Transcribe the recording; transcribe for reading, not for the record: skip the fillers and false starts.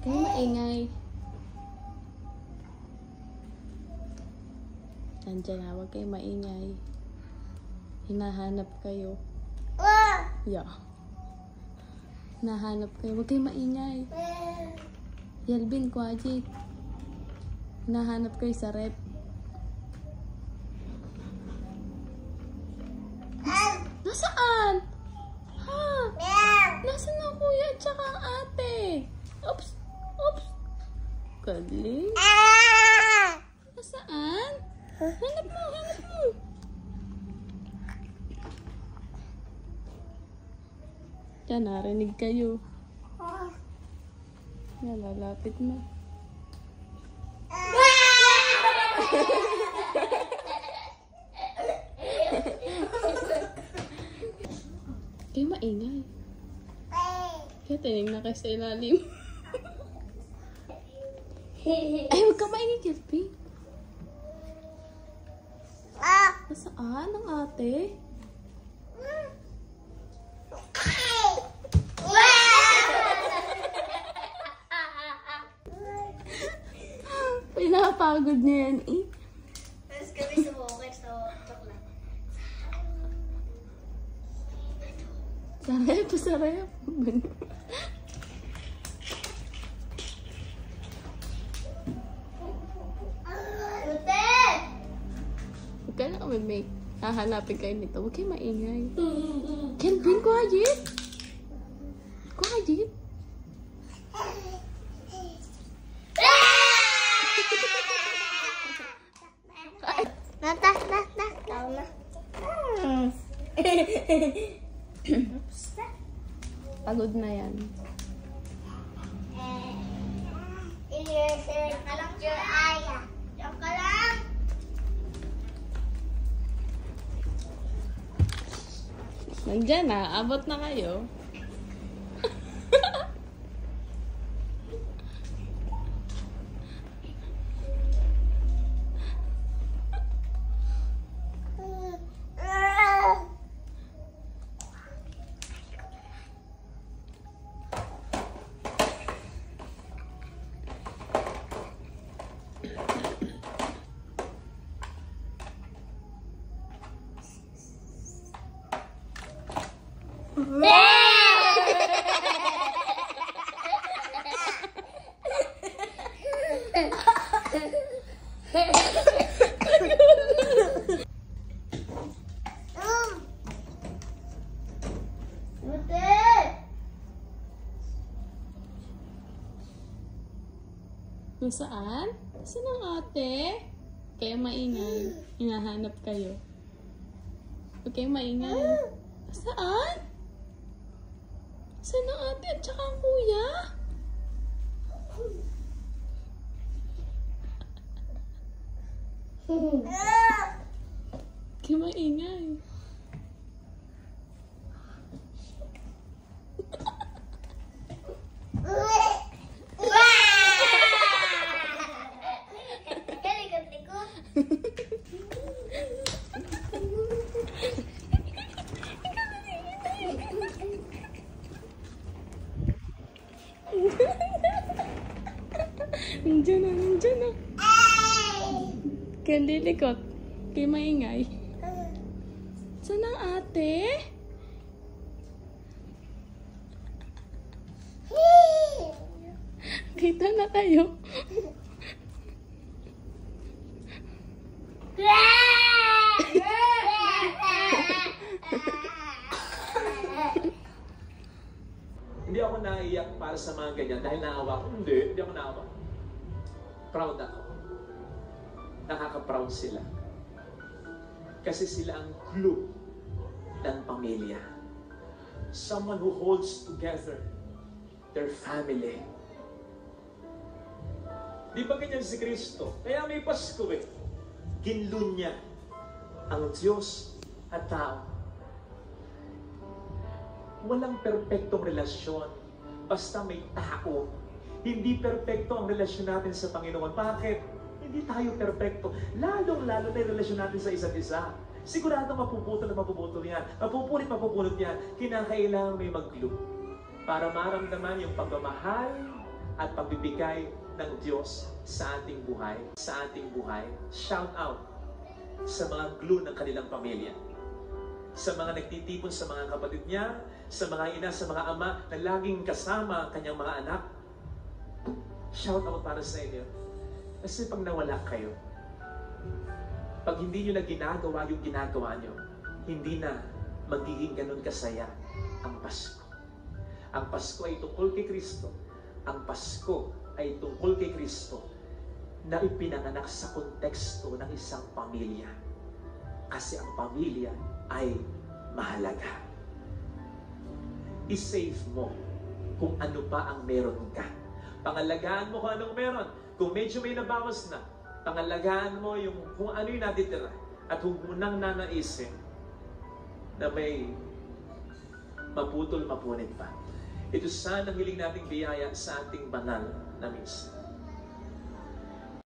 Ay, maingay. Nandiyan na, huwag kayo maingay. Hinahanap kayo. Yeah. Hinahanap kayo, huwag kayo maingay. Yalvin, Kwajit. Hinahanap kayo sa rep. Nasaan? Ha? Nasaan na kuya at saka ang ate? Oops! Oops! Galing. Nasaan? Hanap mo! Hanap mo! Yan, narinig kayo. Yan, lalapit mo. Kayo maingay. Kaya tinignan kayo sa ilalim. Ay, huwag ka maingay, Kelpie. Nasaan ang ate? Pinapagod niya yan eh. Tapos kami sa bukit sa chocolate. Sarap, sarap. Huwag ka na umimik. Hahanapin kayo nito. Huwag kayo maingay. Kelvin, quiet! Quiet! Tao na. Pagod na yan. Diyan ka lang, Aya. Diyan ka lang. Nandiyan na. Abot na kayo. Nasaan? Saan ang ate? Kaya maingay. Hinahanap kayo. Huwag kayo maingay. Saan? Saan ang ate at saka ang kuya? Kaya maingay. Nandiyan na, nandiyan na. Kaya lilikot. Kaya maingay. Saan ang ate? Kita na kayo. Hindi ako naiyak para sa mga ganyan dahil naawa ko. Hindi ako naawa. Proud ako. Nakaka-proud sila. Kasi sila ang glue ng pamilya. Someone who holds together their family. Di ba ganyan si Kristo? Kaya may Pasko eh. Ginlun niya ang Diyos at tao. Walang perpektong relasyon. Basta may tao. Hindi perpekto ang relasyon natin sa Panginoon. Bakit? Hindi tayo perpekto. Lalong-lalo na yung relasyon natin sa isa't isa. Sigurado mapuputol at mapuputol yan. Mapupulot yan. Kinakailangan may mag-glue. Para maramdaman yung pagmamahal at pagbibigay ng Diyos sa ating buhay, shout out sa mga glue ng kanilang pamilya. Sa mga nagtitipon sa mga kapatid niya, sa mga ina, sa mga ama na laging kasama ang kanyang mga anak. Shout out para sa inyo. Kasi pag nawala kayo, pag hindi nyo na ginagawa yung ginagawa nyo, hindi na magiging ganun kasaya ang Pasko. Ang Pasko ay tungkol kay Kristo. Ang Pasko ay tungkol kay Kristo na ipinanganak sa konteksto ng isang pamilya. Kasi ang pamilya ay mahalaga. I-save mo kung ano pa ang meron ka. Pangalagaan mo kung anong meron. Kung medyo may nabawas na, pangalagaan mo yung kung ano yung natitira. At huwag mo nang nanaisin na may maputol-mapunit pa. Ito sana ang hiling nating biyaya sa ating banal na misa.